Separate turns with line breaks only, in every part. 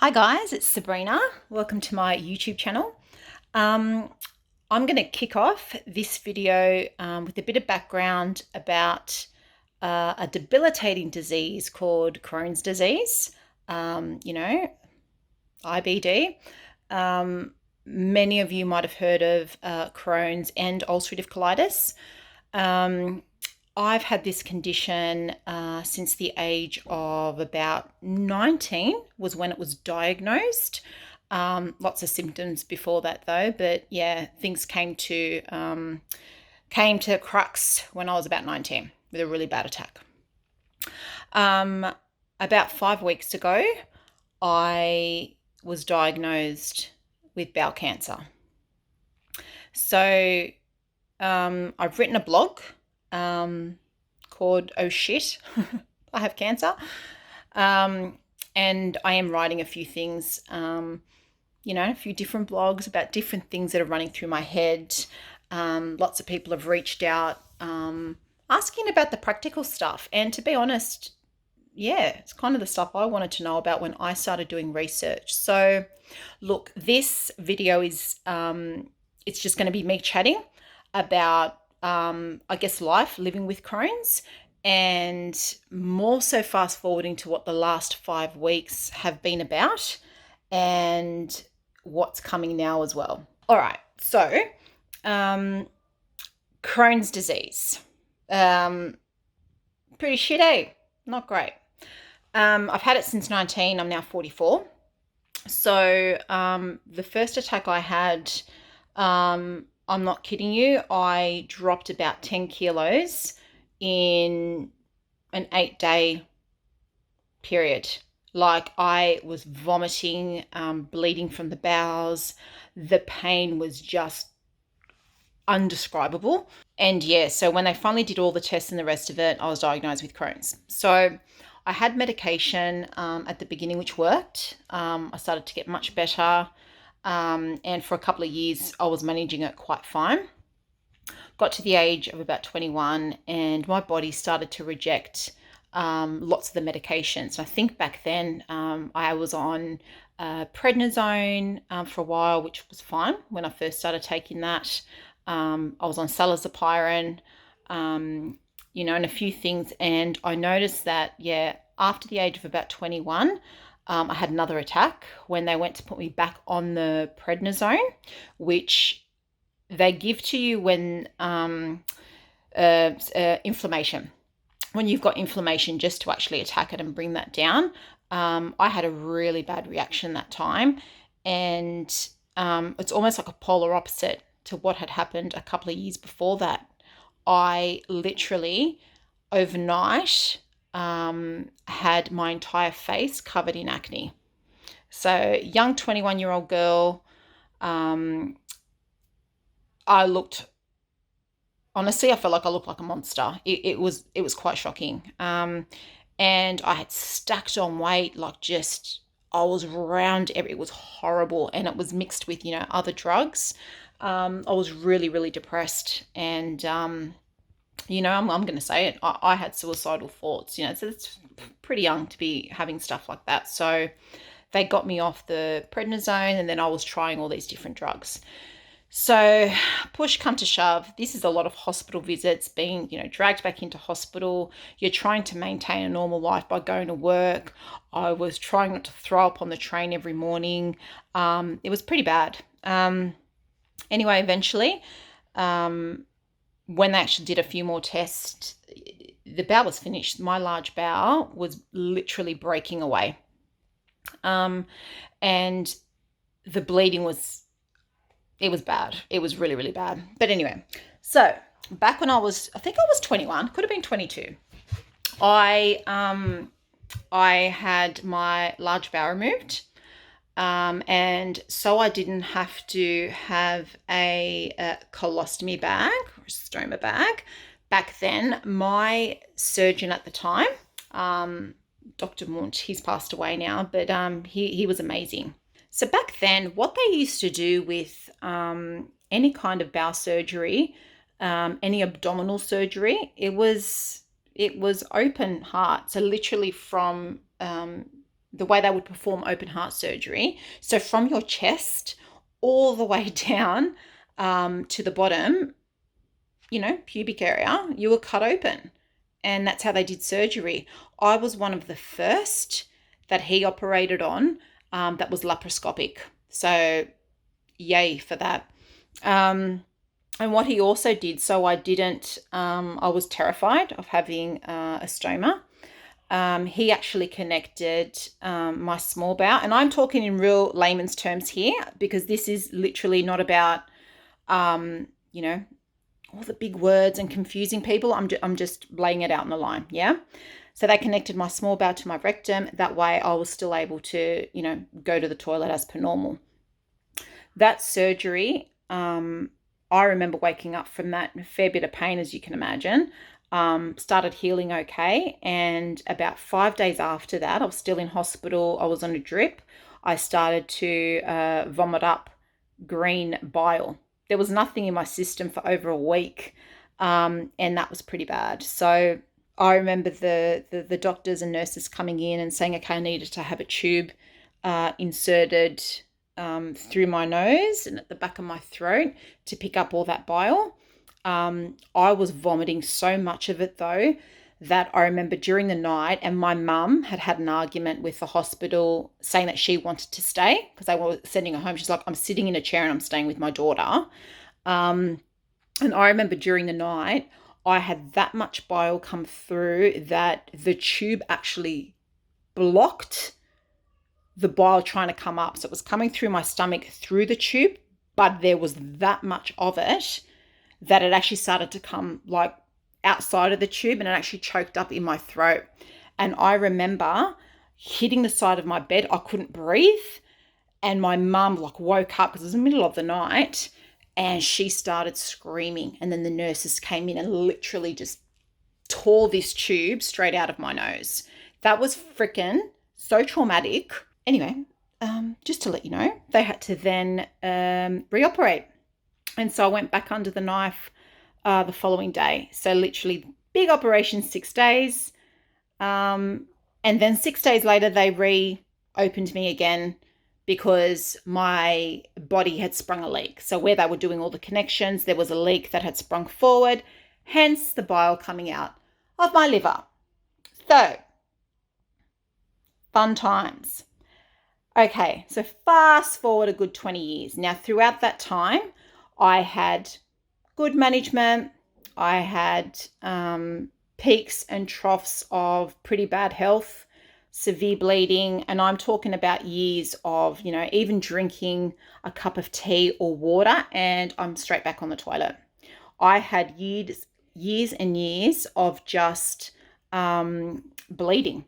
Hi guys, it's Sabrina. Welcome to my YouTube channel. I'm going to kick off this video with a bit of background about a debilitating disease called Crohn's disease, IBD. Many of you might have heard of Crohn's and ulcerative colitis. I've had this condition since the age of about 19 was when it was diagnosed. Lots of symptoms before that though, but yeah, things came to crux when I was about 19 with a really bad attack. About 5 weeks ago, I was diagnosed with bowel cancer. So I've written a blog called Oh Shit, I Have Cancer. And I am writing a few things, a few different blogs about different things that are running through my head. Lots of people have reached out asking about the practical stuff. And to be honest, yeah, it's kind of the stuff I wanted to know about when I started doing research. So look, this video is, it's just going to be me chatting about life living with Crohn's, and more so fast forwarding to what the last 5 weeks have been about and what's coming now as well. All right, so Crohn's disease. Pretty shit, eh? Not great. I've had it since 19. I'm now 44. So the first attack I had, I'm not kidding you, I dropped about 10 kilos in an 8-day period. Like, I was vomiting, bleeding from the bowels. The pain was just undescribable. And yeah, so when they finally did all the tests and the rest of it, I was diagnosed with Crohn's. So I had medication at the beginning, which worked. I started to get much better. And for a couple of years, I was managing it quite fine. Got to the age of about 21 and my body started to reject lots of the medications. I think back then I was on prednisone for a while, which was fine when I first started taking that. I was on salazapine, and a few things. And I noticed that, yeah, after the age of about 21, I had another attack when they went to put me back on the prednisone, which they give to you when inflammation. When you've got inflammation, just to actually attack it and bring that down. I had a really bad reaction that time, and it's almost like a polar opposite to what had happened a couple of years before that. I literally overnight had my entire face covered in acne. So, young 21-year-old girl, I looked, honestly, I felt like I looked like a monster. It was quite shocking. And I had stacked on weight, like just, I was round, it was horrible. And it was mixed with, other drugs. I was really, really depressed. And, I'm going to say it. I had suicidal thoughts, so it's pretty young to be having stuff like that. So they got me off the prednisone, and then I was trying all these different drugs. So push come to shove, this is a lot of hospital visits, being, dragged back into hospital. You're trying to maintain a normal life by going to work. I was trying not to throw up on the train every morning. It was pretty bad. Anyway, eventually, when they actually did a few more tests, the bowel was finished. My large bowel was literally breaking away. And the bleeding was bad. It was really, really bad. But anyway, so back when I think I was 21, could have been 22, I had my large bowel removed. And so I didn't have to have a colostomy bag or a stoma bag. Back then, my surgeon at the time, Dr. Munt, he's passed away now, but he was amazing. So back then, what they used to do with any kind of bowel surgery, any abdominal surgery, it was open heart. So literally from the way they would perform open heart surgery. So from your chest all the way down to the bottom, pubic area, you were cut open. And that's how they did surgery. I was one of the first that he operated on that was laparoscopic. So yay for that. And what he also did, so I was terrified of having a stoma. He actually connected my small bowel, and I'm talking in real layman's terms here because this is literally not about, all the big words and confusing people. I'm just laying it out in the line, yeah? So they connected my small bowel to my rectum. That way I was still able to, go to the toilet as per normal. That surgery, I remember waking up from that in a fair bit of pain, as you can imagine. Started healing okay. And about 5 days after that, I was still in hospital. I was on a drip. I started to vomit up green bile. There was nothing in my system for over a week, and that was pretty bad. So I remember the doctors and nurses coming in and saying, okay, I needed to have a tube inserted through my nose and at the back of my throat to pick up all that bile. I was vomiting so much of it, though, that I remember during the night, and my mum had an argument with the hospital saying that she wanted to stay because they were sending her home. She's like, I'm sitting in a chair and I'm staying with my daughter. And I remember during the night, I had that much bile come through that the tube actually blocked the bile trying to come up. So it was coming through my stomach through the tube, but there was that much of it that it actually started to come like outside of the tube, and it actually choked up in my throat. And I remember hitting the side of my bed. I couldn't breathe. And my mum woke up because it was the middle of the night, and she started screaming. And then the nurses came in and literally just tore this tube straight out of my nose. That was freaking so traumatic. Anyway, just to let you know, they had to then reoperate. And so I went back under the knife the following day. So literally big operation, 6 days. And then 6 days later, they reopened me again because my body had sprung a leak. So where they were doing all the connections, there was a leak that had sprung forward, hence the bile coming out of my liver. So, fun times. Okay, so fast forward a good 20 years. Now, throughout that time, I had good management. I had peaks and troughs of pretty bad health, severe bleeding, and I'm talking about years of, even drinking a cup of tea or water and I'm straight back on the toilet. I had years and years of just bleeding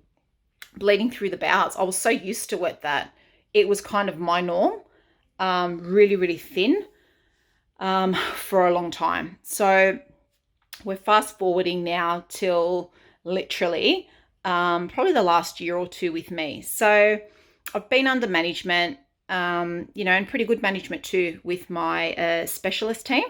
through the bowels. I was so used to it that it was kind of my norm, really, really thin for a long time. So we're fast forwarding now till literally probably the last year or two with me. So I've been under management, and pretty good management too with my specialist team.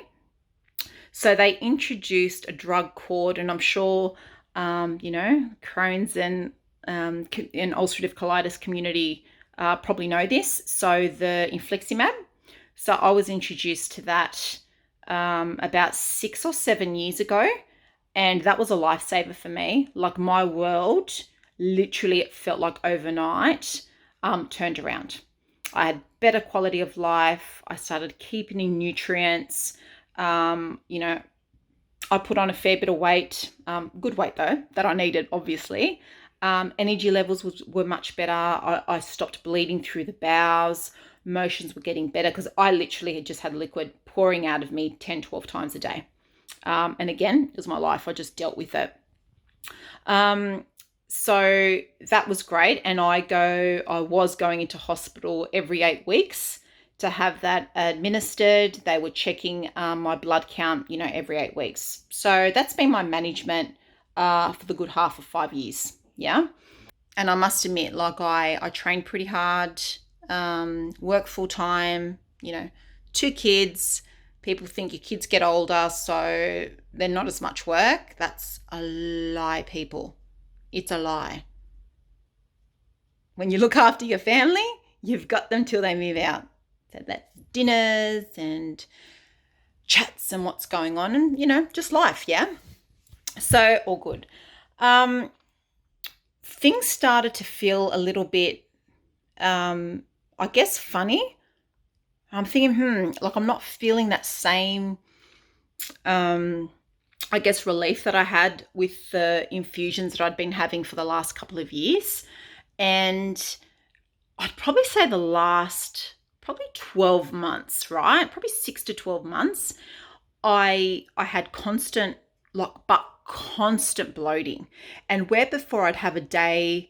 So they introduced a drug called, and I'm sure, Crohn's and ulcerative colitis community probably know this. So the infliximab. So I was introduced to that about 6 or 7 years ago, and that was a lifesaver for me. Like my world, literally, it felt like overnight turned around. I had better quality of life. I started keeping in nutrients. I put on a fair bit of weight, good weight though, that I needed, obviously. Energy levels were much better. I stopped bleeding through the bowels. Motions were getting better because I literally had just had liquid pouring out of me 10, 12 times a day. And again, it was my life. I just dealt with it. So that was great. And I was going into hospital every 8 weeks to have that administered. They were checking my blood count, every 8 weeks. So that's been my management for the good half of 5 years. Yeah. And I must admit, I trained pretty hard, work full time, 2 kids. People think your kids get older, so they're not as much work. That's a lie, people. It's a lie. when you look after your family, you've got them till they move out. So that's dinners and chats and what's going on and, just life, yeah? So all good. Things started to feel a little bit, I guess, funny. I'm thinking, like I'm not feeling that same, I guess, relief that I had with the infusions that I'd been having for the last couple of years. And I'd probably say the last probably 12 months, right? Probably 6 to 12 months. I had constant, constant bloating. And where before I'd have a day,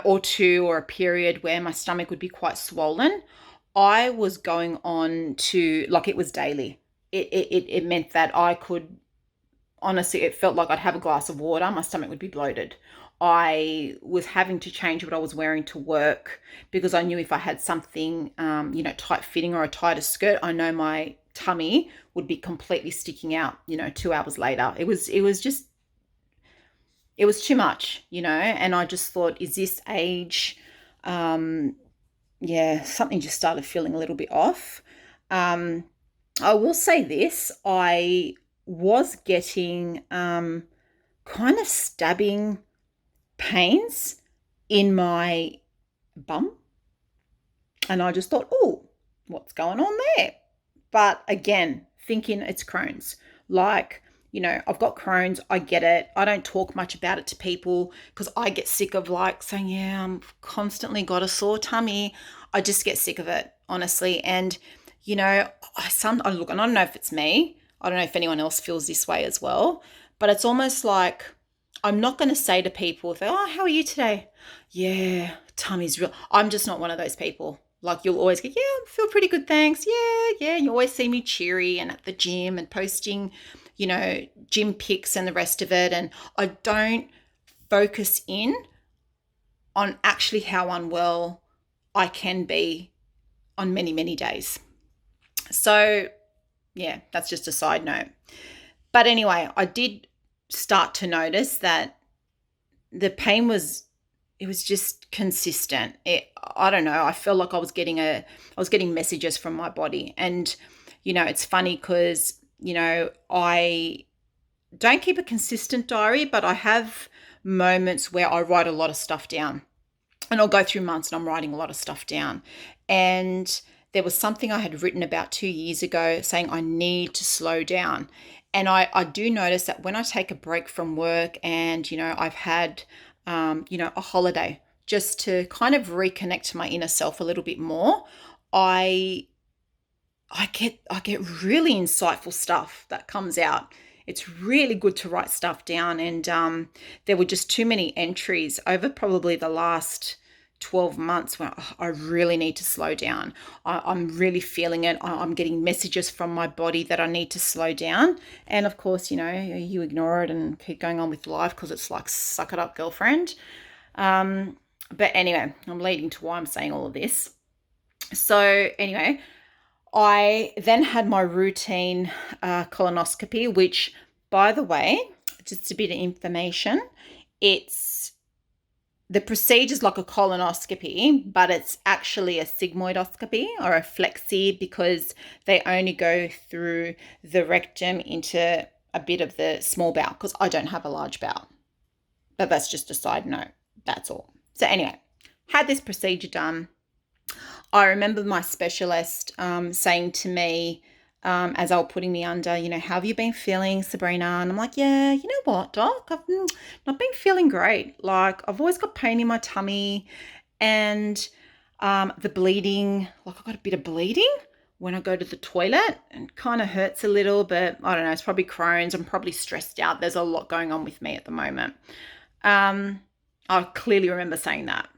or two, or a period where my stomach would be quite swollen, I was going on to, like, it was daily. It meant that I could, honestly, it felt like I'd have a glass of water, my stomach would be bloated. I was having to change what I was wearing to work because I knew if I had something, tight fitting or a tighter skirt, I know my tummy would be completely sticking out, 2 hours later. It was too much, and I just thought, is this age? Something just started feeling a little bit off. I will say this, I was getting kind of stabbing pains in my bum. And I just thought, oh, what's going on there? But again, thinking it's Crohn's. Like, I've got Crohn's. I get it. I don't talk much about it to people because I get sick of saying, yeah, I'm constantly got a sore tummy. I just get sick of it, honestly. And, I look, and I don't know if it's me. I don't know if anyone else feels this way as well. But it's almost like I'm not going to say to people, oh, how are you today? Yeah, tummy's real. I'm just not one of those people. Like, you'll always go, yeah, I feel pretty good, thanks. Yeah. You always see me cheery and at the gym and posting, gym pics and the rest of it. And I don't focus in on actually how unwell I can be on many, many days. So, yeah, that's just a side note. But anyway, I did start to notice that the pain was just consistent. I don't know. I felt like I was getting messages from my body. And, it's funny because, I don't keep a consistent diary, but I have moments where I write a lot of stuff down. And I'll go through months and I'm writing a lot of stuff down. And there was something I had written about 2 years ago saying I need to slow down. And I do notice that when I take a break from work and, I've had, a holiday just to kind of reconnect to my inner self a little bit more, I get really insightful stuff that comes out. It's really good to write stuff down. And there were just too many entries over probably the last 12 months where I really need to slow down. I'm really feeling it. I'm getting messages from my body that I need to slow down. And of course, you ignore it and keep going on with life because it's like, suck it up, girlfriend. But anyway, I'm leading to why I'm saying all of this. So anyway, I then had my routine colonoscopy, which, by the way, just a bit of information, the procedure's like a colonoscopy, but it's actually a sigmoidoscopy or a flexi because they only go through the rectum into a bit of the small bowel because I don't have a large bowel. But that's just a side note. That's all. So anyway, had this procedure done. I remember my specialist saying to me, as they were putting me under, how have you been feeling, Sabrina? And I'm like, yeah, you know what, doc? I've not been feeling great. Like, I've always got pain in my tummy and the bleeding, like I've got a bit of bleeding when I go to the toilet and kind of hurts a little, but I don't know, it's probably Crohn's. I'm probably stressed out. There's a lot going on with me at the moment. I clearly remember saying that.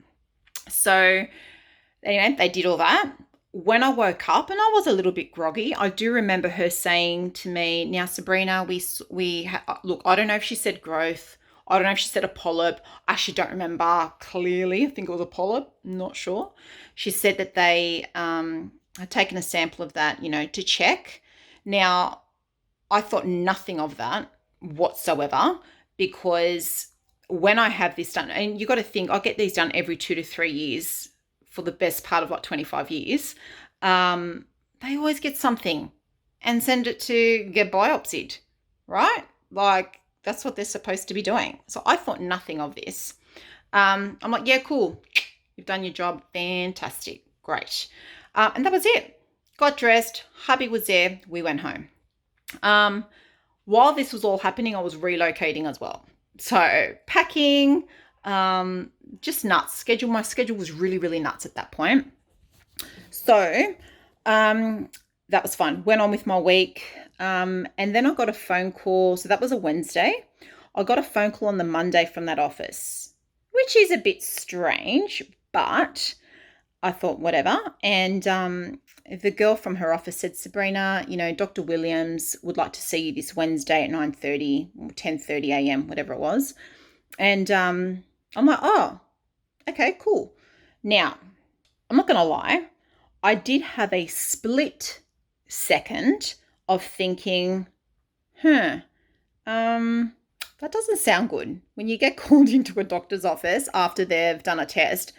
So anyway, they did all that. When I woke up and I was a little bit groggy, I do remember her saying to me, now, Sabrina, look, I don't know if she said growth. I don't know if she said a polyp. I actually don't remember clearly. I think it was a polyp. I'm not sure. She said that they had taken a sample of that, to check. Now, I thought nothing of that whatsoever because when I have this done, and you got to think, I get these done every 2 to 3 years for the best part of like 25 years. They always get something and send it to get biopsied, right? Like that's what they're supposed to be doing. So I thought nothing of this. I'm like, yeah, cool. You've done your job. Fantastic. Great. And that was it. Got dressed. Hubby was there. We went home. While this was all happening, I was relocating as well. So packing, just nuts. My schedule was really, really nuts at that point. So that was fun. Went on with my week. And then I got a phone call. So that was a Wednesday. I got a phone call on the Monday from that office, which is a bit strange, but I thought whatever. And the girl from her office said, Sabrina, Dr. Williams would like to see you this Wednesday at 9:30 or 10:30 a.m., whatever it was. And I'm like, oh, okay, cool. Now, I'm not going to lie. I did have a split second of thinking, that doesn't sound good. When you get called into a doctor's office after they've done a test,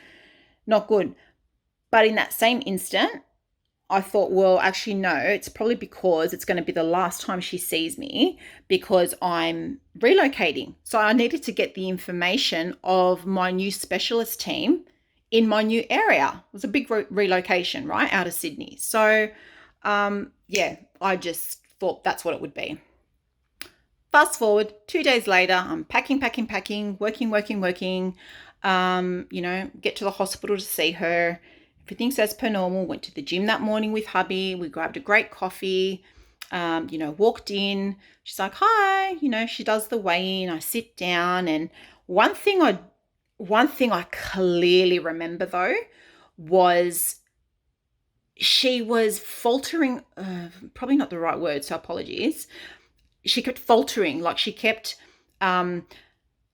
not good. But in that same instant, I thought, well, actually, no, it's probably because it's going to be the last time she sees me because I'm relocating. So I needed to get the information of my new specialist team in my new area. It was a big relocation, right, out of Sydney. So, I just thought that's what it would be. Fast forward, 2 days later, I'm packing, working. Get to the hospital to see her. Everything's as per normal. Went to the gym that morning with hubby. We grabbed a great coffee. Walked in. She's like, hi. She does the weigh-in. I sit down, and one thing I clearly remember though was she was faltering. Probably not the right word, so apologies. She kept faltering, like she kept.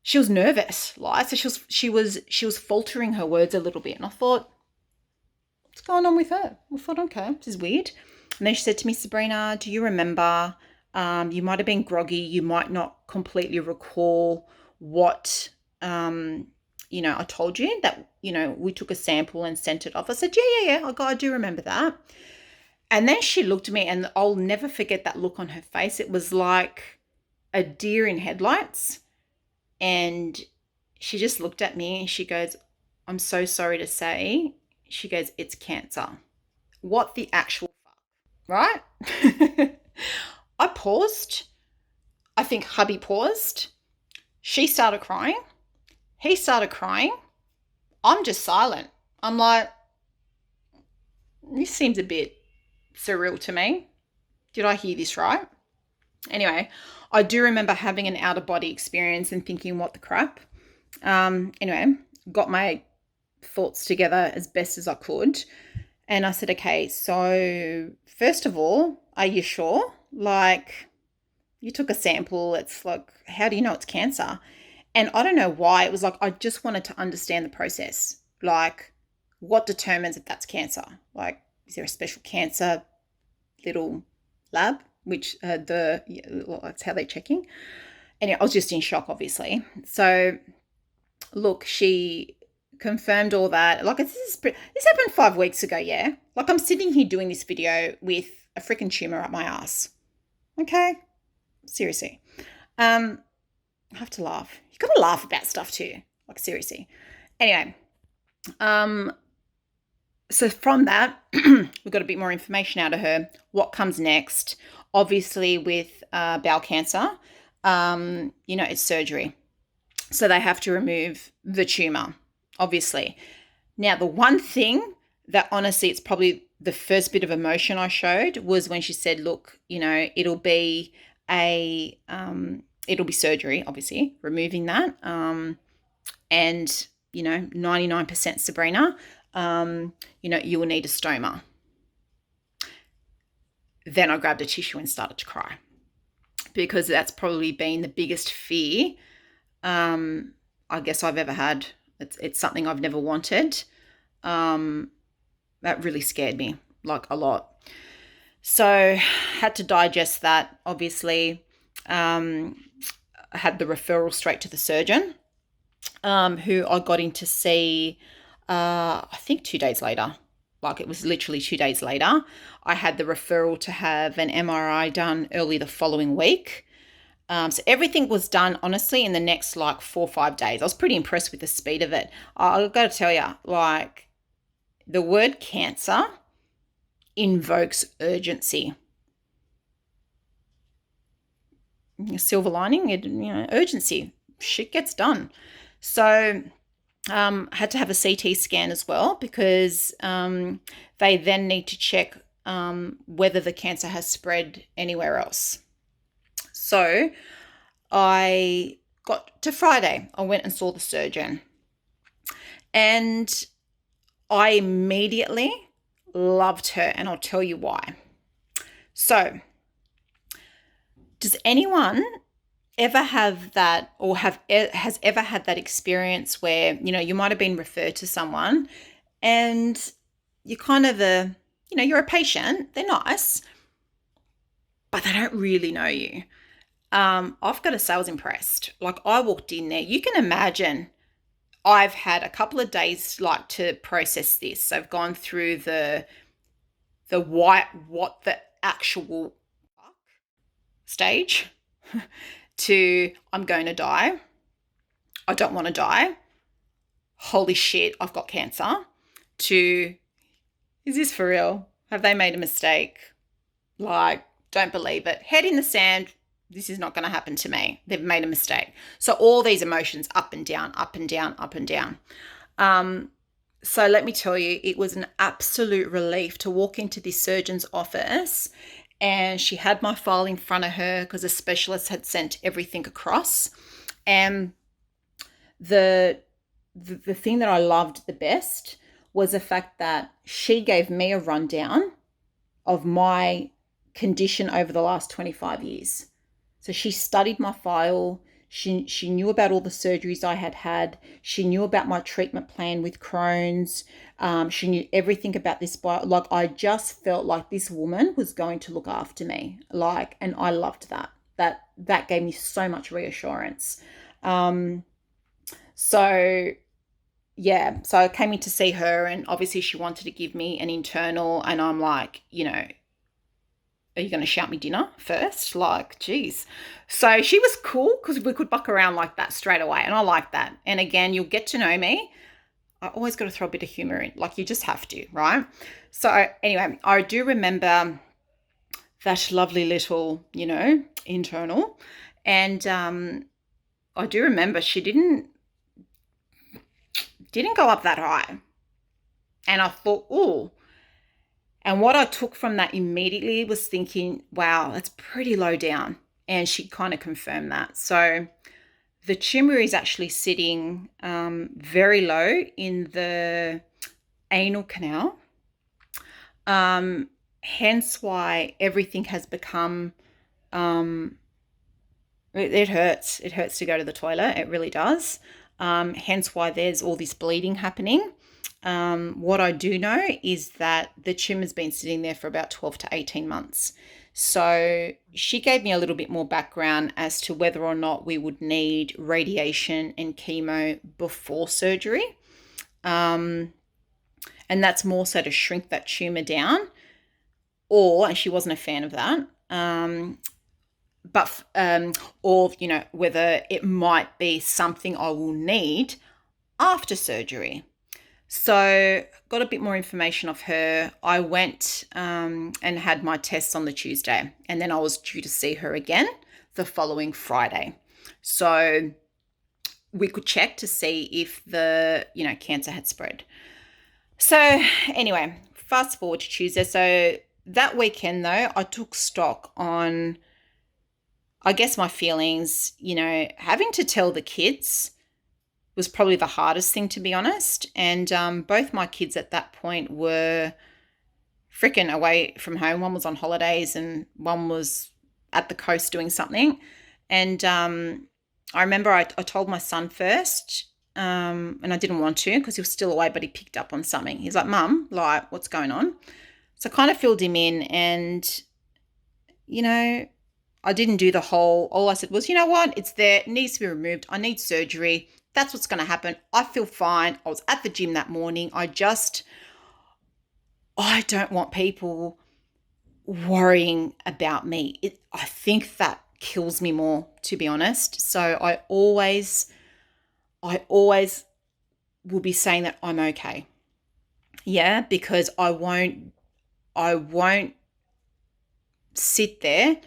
She was nervous, like so. She was faltering her words a little bit, and I thought, what's going on with her? I thought, okay, this is weird. And then she said to me, Sabrina, do you remember? You might have been groggy. You might not completely recall what, I told you that, we took a sample and sent it off. I said, yeah. I do remember that. And then she looked at me, and I'll never forget that look on her face. It was like a deer in headlights. And she just looked at me and she goes, I'm so sorry to say. She goes, it's cancer. What the actual fuck, right? I paused. I think hubby paused. She started crying. He started crying. I'm just silent. I'm like, this seems a bit surreal to me. Did I hear this right? Anyway, I do remember having an out-of-body experience and thinking, what the crap? Anyway, got my thoughts together as best as I could. And I said, okay, so first of all, are you sure? Like, you took a sample. It's like, how do you know it's cancer? And I don't know why. It was like, I just wanted to understand the process. Like, what determines if that's cancer? Like, is there a special cancer little lab? Which that's how they're checking. Anyway, I was just in shock, obviously. So, look, she confirmed all that. Like, this happened 5 weeks ago, yeah? Like, I'm sitting here doing this video with a freaking tumor up my ass. Okay? Seriously. I have to laugh. You got to laugh about stuff too. Like, seriously. Anyway, so from that, we got a bit more information out of her. What comes next? Obviously, with bowel cancer, it's surgery. So they have to remove the tumor, obviously. Now, the one thing that honestly, it's probably the first bit of emotion I showed was when she said, look, it'll be surgery, obviously, removing that. And 99% Sabrina, you will need a stoma. Then I grabbed a tissue and started to cry because that's probably been the biggest fear I guess I've ever had. It's something I've never wanted. That really scared me, like, a lot. So had to digest that, obviously. I had the referral straight to the surgeon. who I got in to see, I think 2 days later. Like it was literally 2 days later. I had the referral to have an MRI done early the following week. So everything was done, honestly, in the next like 4 or 5 days. I was pretty impressed with the speed of it. I've got to tell you, like the word cancer invokes urgency. Silver lining, urgency. Shit gets done. So I had to have a CT scan as well because they then need to check whether the cancer has spread anywhere else. So I got to Friday. I went and saw the surgeon. And I immediately loved her, and I'll tell you why. So, does anyone ever have that, or has ever had that experience where, you might have been referred to someone and you're kind of you're a patient, they're nice, but they don't really know you. I've got to say I was impressed. Like I walked in there, you can imagine I've had a couple of days like to process this. So I've gone through the what the actual stage to I'm going to die. I don't want to die. Holy shit, I've got cancer. To is this for real? Have they made a mistake? Like, don't believe it. Head in the sand. This is not going to happen to me. They've made a mistake. So all these emotions up and down, up and down, up and down. So let me tell you, it was an absolute relief to walk into this surgeon's office, and she had my file in front of her because a specialist had sent everything across. And the thing that I loved the best was the fact that she gave me a rundown of my condition over the last 25 years. So she studied my file. She knew about all the surgeries I had had. She knew about my treatment plan with Crohn's. She knew everything about this. Like I just felt like this woman was going to look after me. Like, and I loved that. That gave me so much reassurance. So yeah, so I came in to see her, and obviously she wanted to give me an internal, and I'm like, are you going to shout me dinner first? Like, geez. So she was cool because we could buck around like that straight away. And I like that. And again, you'll get to know me. I always got to throw a bit of humor in. Like, you just have to, right? So anyway, I do remember that lovely little, internal. And I do remember she didn't go up that high. And I thought, oh. And what I took from that immediately was thinking, wow, that's pretty low down. And she kind of confirmed that. So the tumor is actually sitting very low in the anal canal. Hence why everything has become, it hurts. It hurts to go to the toilet. It really does. Hence why there's all this bleeding happening. What I do know is that the tumor's been sitting there for about 12 to 18 months. So she gave me a little bit more background as to whether or not we would need radiation and chemo before surgery. And that's more so to shrink that tumor down, and she wasn't a fan of that. Or whether it might be something I will need after surgery. So got a bit more information off her. I went and had my tests on the Tuesday, and then I was due to see her again the following Friday. So we could check to see if the, cancer had spread. So anyway, fast forward to Tuesday. So that weekend though, I took stock on, I guess, my feelings. Having to tell the kids was probably the hardest thing, to be honest. And both my kids at that point were freaking away from home. One was on holidays and one was at the coast doing something. And I remember I told my son first, and I didn't want to because he was still away, but he picked up on something. He's like, Mum, like, what's going on? So I kind of filled him in, and, I didn't do the whole, all I said was, you know what, it's there, it needs to be removed. I need surgery. That's what's going to happen. I feel fine. I was at the gym that morning. I don't want people worrying about me. I think that kills me more, to be honest. So I always will be saying that I'm okay. Yeah, because I won't sit there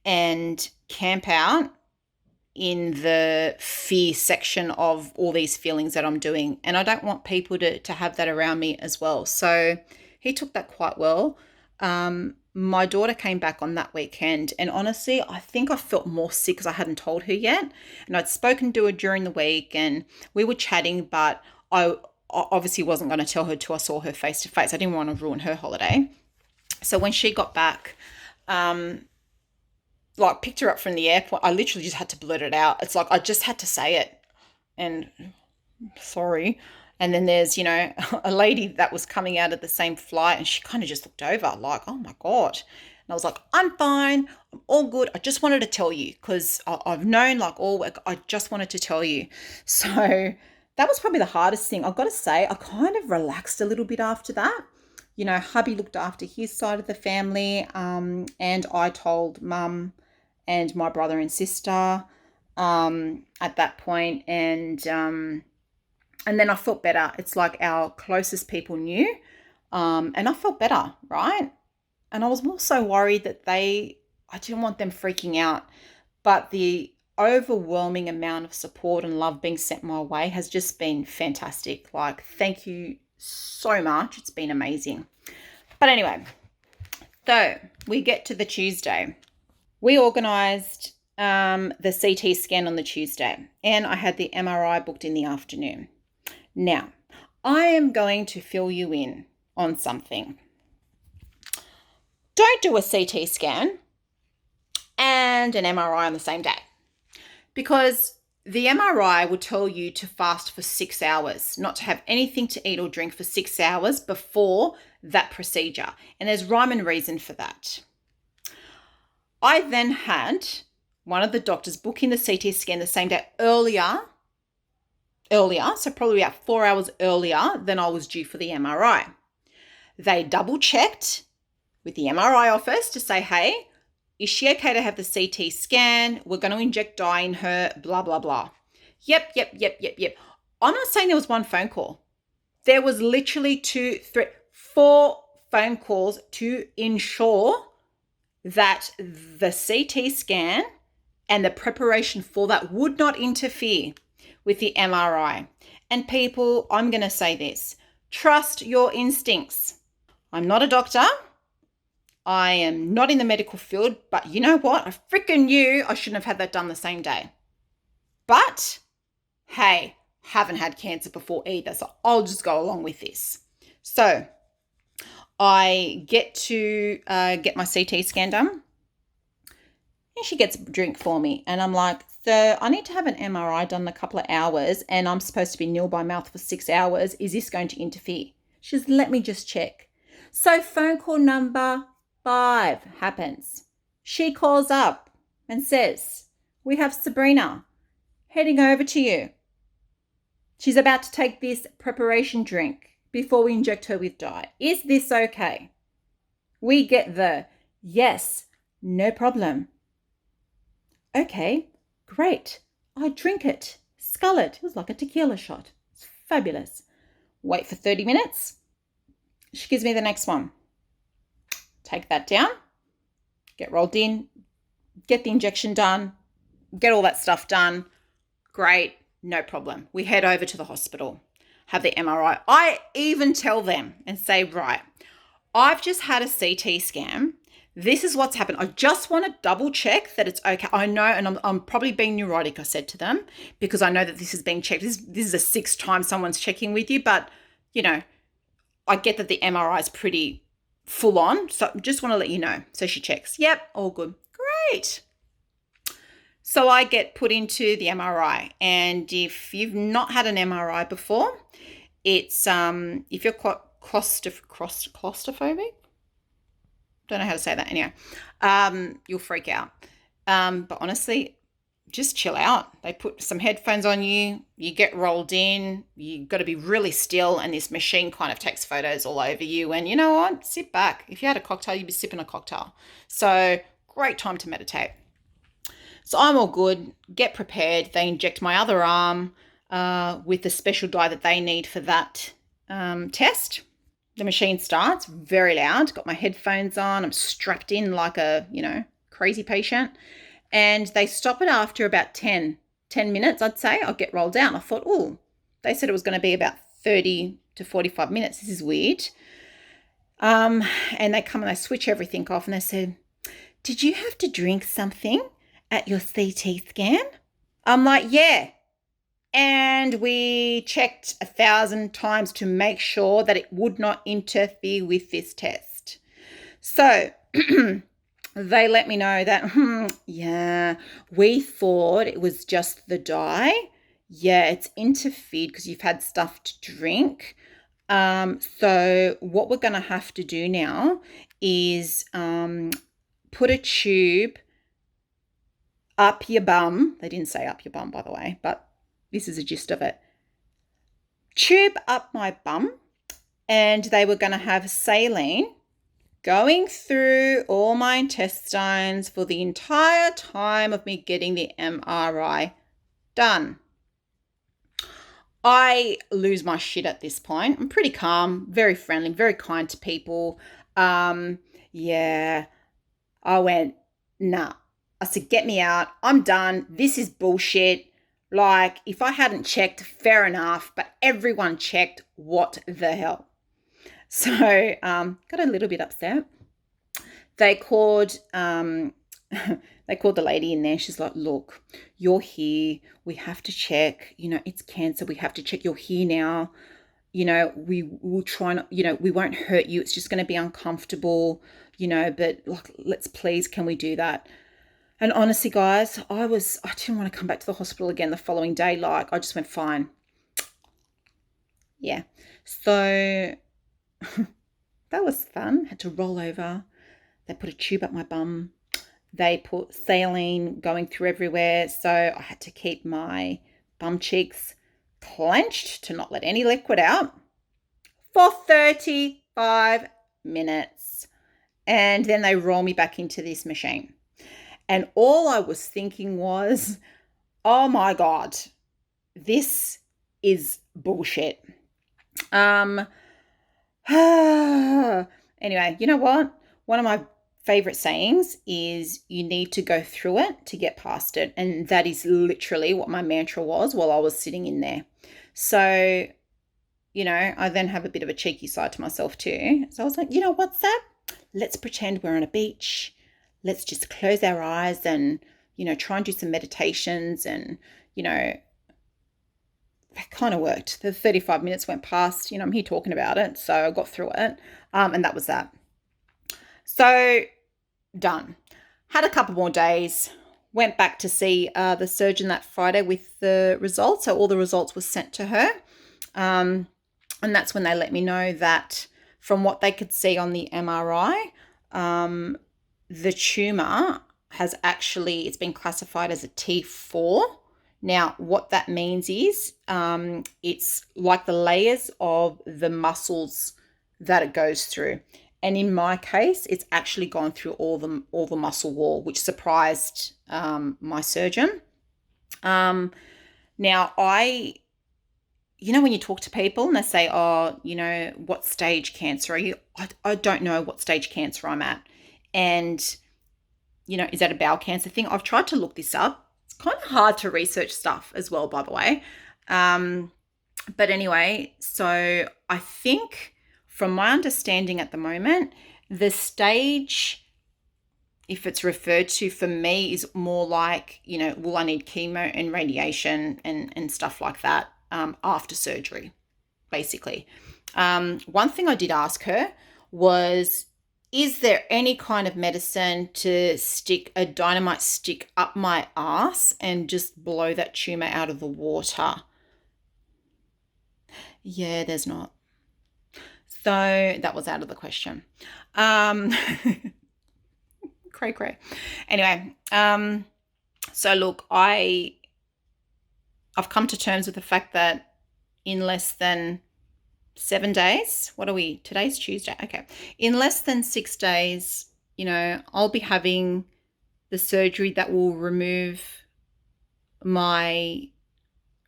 and camp out in the fear section of all these feelings that I'm doing. And I don't want people to have that around me as well. So he took that quite well. My daughter came back on that weekend, and honestly, I think I felt more sick because I hadn't told her yet. And I'd spoken to her during the week and we were chatting, but I obviously wasn't going to tell her till I saw her face to face. I didn't want to ruin her holiday. So when she got back, like picked her up from the airport, I literally just had to blurt it out. It's like I just had to say it. And sorry. And then there's, a lady that was coming out of the same flight and she kind of just looked over like, oh my God. And I was like, I'm fine. I'm all good. I just wanted to tell you because I've known like all week. I just wanted to tell you. So that was probably the hardest thing. I've got to say, I kind of relaxed a little bit after that. Hubby looked after his side of the family, and I told mum and my brother and sister at that point, and then I felt better. It's like our closest people knew, and I felt better, right? And I was more so worried that I didn't want them freaking out, but the overwhelming amount of support and love being sent my way has just been fantastic. Like, thank you so much. It's been amazing. But anyway, so we get to the Tuesday. We organised the CT scan on the Tuesday, and I had the MRI booked in the afternoon. Now, I am going to fill you in on something. Don't do a CT scan and an MRI on the same day, because the MRI will tell you to fast for 6 hours, not to have anything to eat or drink for 6 hours before that procedure. And there's rhyme and reason for that. I then had one of the doctors book in the CT scan the same day earlier, so probably about 4 hours earlier than I was due for the MRI. They double checked with the MRI office to say, hey, is she okay to have the CT scan? We're going to inject dye in her, blah, blah, blah. Yep. I'm not saying there was one phone call. There was literally 2, 3, 4 phone calls to ensure that the CT scan and the preparation for that would not interfere with the MRI. And people, I'm going to say this, trust your instincts. I'm not a doctor. I am not in the medical field, but you know what? I freaking knew I shouldn't have had that done the same day. But, hey, haven't had cancer before either, so I'll just go along with this. So, I get to get my CT scan done, and she gets a drink for me. And I'm like, so I need to have an MRI done in a couple of hours, and I'm supposed to be nil by mouth for 6 hours. Is this going to interfere? She says, let me just check. So phone call number 5 happens. She calls up and says, we have Sabrina heading over to you. She's about to take this preparation drink before we inject her with dye. Is this okay? We get the yes, no problem. Okay, great. I drink it, scull it. It was like a tequila shot. It's fabulous. Wait for 30 minutes. She gives me the next one. Take that down, get rolled in, get the injection done, get all that stuff done. Great, no problem. We head over to the hospital, have the MRI. I even tell them and say, right, I've just had a CT scan. This is what's happened. I just want to double check that it's okay. I know, and I'm probably being neurotic, I said to them, because I know that this is being checked. This is the 6th time someone's checking with you, but, I get that the MRI is pretty full on. So just want to let you know. So she checks. Yep, all good. Great. So I get put into the MRI. And if you've not had an MRI before, it's if you're claustrophobic, don't know how to say that anyway, you'll freak out. But honestly, just chill out. They put some headphones on you, you get rolled in, you got to be really still, and this machine kind of takes photos all over you. And you know what? Sit back. If you had a cocktail, you'd be sipping a cocktail. So, great time to meditate. So, I'm all good. Get prepared. They inject my other arm with the special dye that they need for that test. The machine starts very loud. Got my headphones on. I'm strapped in like a, crazy patient. And they stop it after about 10 minutes, I'd say. I'll get rolled out. I thought, oh, they said it was going to be about 30 to 45 minutes. This is weird. And they come and they switch everything off and they said, did you have to drink something at your CT scan? I'm like, yeah. And we checked 1,000 times to make sure that it would not interfere with this test. So they let me know that, yeah, we thought it was just the dye. Yeah, it's interfered because you've had stuff to drink. So what we're going to have to do now is put a tube up your bum. They didn't say up your bum, by the way, but this is the gist of it. Tube up my bum, and they were going to have saline going through all my intestines for the entire time of me getting the MRI done. I lose my shit at this point. I'm pretty calm, very friendly, very kind to people. Yeah, I went, nah. I said, get me out. I'm done. This is bullshit. Like, if I hadn't checked, fair enough, but everyone checked. What the hell? So, got a little bit upset. They called the lady in there. She's like, look, you're here. We have to check. It's cancer. We have to check. You're here now. We will try not, we won't hurt you. It's just going to be uncomfortable, but like, let's please, can we do that? And honestly, guys, I didn't want to come back to the hospital again the following day. Like, I just went, fine. Yeah. So that was fun. Had to roll over. They put a tube up my bum. They put saline going through everywhere. So I had to keep my bum cheeks clenched to not let any liquid out for 35 minutes. And then they roll me back into this machine. And all I was thinking was, oh my God, this is bullshit. Anyway, you know what? One of my favorite sayings is you need to go through it to get past it. And that is literally what my mantra was while I was sitting in there. So, I then have a bit of a cheeky side to myself too. So I was like, what's that? Let's pretend we're on a beach. Let's just close our eyes and, try and do some meditations. And, that kind of worked. The 35 minutes went past, I'm here talking about it. So I got through it. And that was that. So done. Had a couple more days. Went back to see the surgeon that Friday with the results. So all the results were sent to her. And that's when they let me know that from what they could see on the MRI, the tumour it's been classified as a T4. Now, what that means is it's like the layers of the muscles that it goes through. And in my case, it's actually gone through all the muscle wall, which surprised my surgeon. Now, when you talk to people and they say, oh, what stage cancer are you? I don't know what stage cancer I'm at. And, is that a bowel cancer thing? I've tried to look this up. It's kind of hard to research stuff as well, by the way. But anyway, so I think from my understanding at the moment, the stage, if it's referred to for me, is more like, will I need chemo and radiation and stuff like that after surgery, basically. One thing I did ask her was, is there any kind of medicine to stick a dynamite stick up my ass and just blow that tumor out of the water? Yeah, there's not. So that was out of the question. Cray. Anyway, So look, I've come to terms with the fact that in less than 7 days, what are we? Today's Tuesday. Okay. In less than 6 days, I'll be having the surgery that will remove my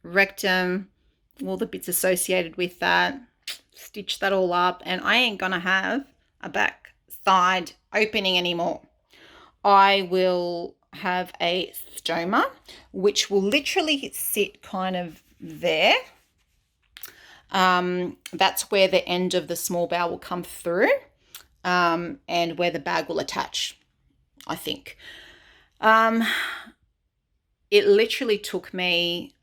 rectum, all the bits associated with that, stitch that all up, and I ain't gonna have a backside opening anymore. I will have a stoma, which will literally sit kind of there. That's where the end of the small bowel will come through, and where the bag will attach, I think. It literally took me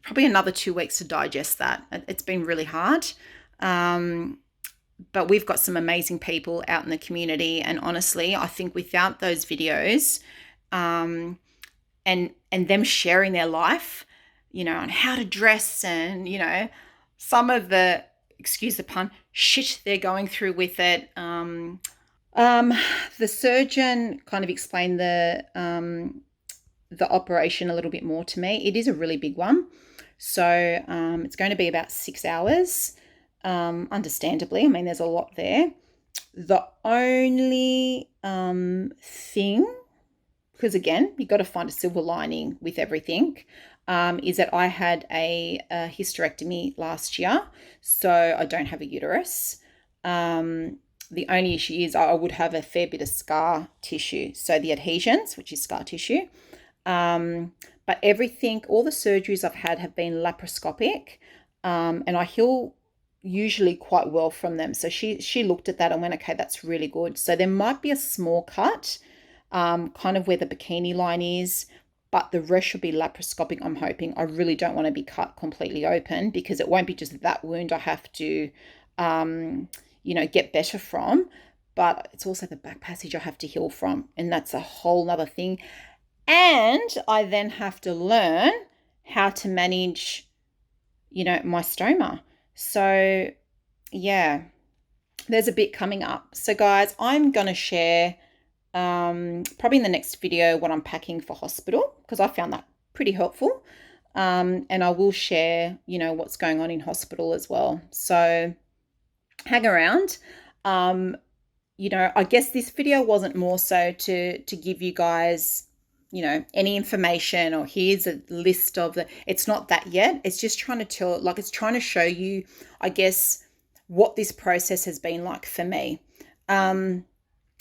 probably another 2 weeks to digest that. It's been really hard. But we've got some amazing people out in the community. And honestly, I think without those videos, and them sharing their life, on how to dress and, some of the, excuse the pun, shit they're going through with it. The surgeon kind of explained the operation a little bit more to me. It is a really big one. So it's going to be about 6 hours, understandably. I mean, there's a lot there. The only thing, because again, you've got to find a silver lining with everything, is that I had a hysterectomy last year, so I don't have a uterus. The only issue is I would have a fair bit of scar tissue, so the adhesions, which is scar tissue. But everything, all the surgeries I've had have been laparoscopic, and I heal usually quite well from them. So she looked at that and went, okay, that's really good. So there might be a small cut, kind of where the bikini line is, but the rest should be laparoscopic, I'm hoping. I really don't want to be cut completely open, because it won't be just that wound I have to, get better from, but it's also the back passage I have to heal from, and that's a whole nother thing. And I then have to learn how to manage, my stoma. So yeah, there's a bit coming up. So guys, I'm going to share probably in the next video what I'm packing for hospital, because I found that pretty helpful. And I will share, what's going on in hospital as well. So hang around. I guess this video wasn't more so to give you guys, any information, or here's a list of it's not that yet. It's just trying to it's trying to show you, I guess, what this process has been like for me.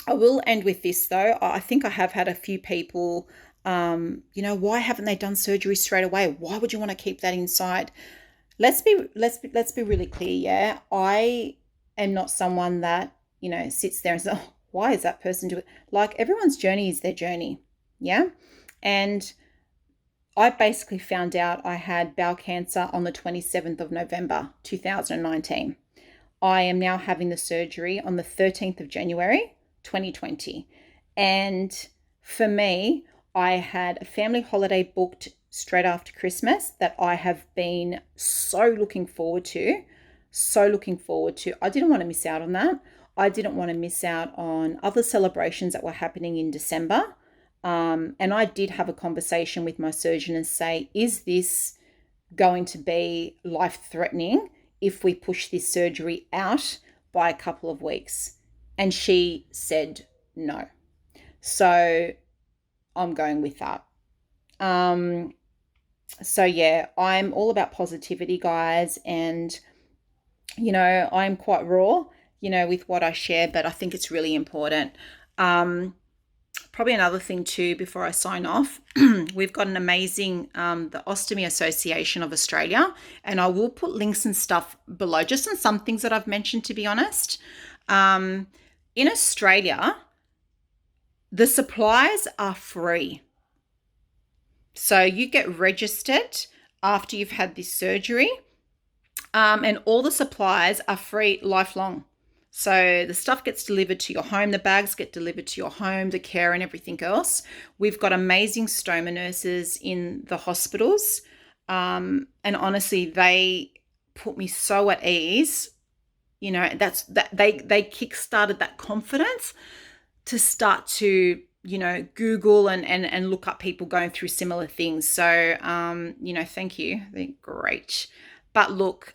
I will end with this though. I think I have had a few people, why haven't they done surgery straight away? Why would you want to keep that inside? Let's be really clear. Yeah. I am not someone that, sits there and says, oh, why is that person doing it? Like, everyone's journey is their journey. Yeah. And I basically found out I had bowel cancer on the 27th of November, 2019. I am now having the surgery on the 13th of January, 2020. And for me, I had a family holiday booked straight after Christmas that I have been so looking forward to. I didn't want to miss out on that. I didn't want to miss out on other celebrations that were happening in December. And I did have a conversation with my surgeon and say, is this going to be life-threatening if we push this surgery out by a couple of weeks? And she said no. So I'm going with that. So yeah, I'm all about positivity, guys. And, I'm quite raw, with what I share, but I think it's really important. Probably another thing too, before I sign off, we've got an amazing, the Ostomy Association of Australia, and I will put links and stuff below, just on some things that I've mentioned, to be honest. In Australia, the supplies are free. So you get registered after you've had this surgery, and all the supplies are free lifelong. So the stuff gets delivered to your home, the bags get delivered to your home, the care and everything else. We've got amazing stoma nurses in the hospitals. And honestly, they put me so at ease. They kick-started that confidence to start to, Google and look up people going through similar things. So, thank you. They're great. But look,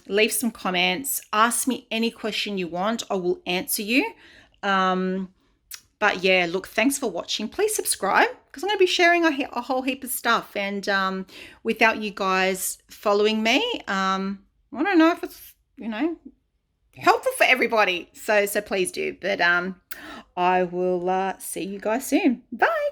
leave some comments. Ask me any question you want. I will answer you. But yeah, look, thanks for watching. Please subscribe because I'm going to be sharing a whole heap of stuff. And without you guys following me, I don't know if it's, helpful for everybody. So please do. But I will see you guys soon. Bye.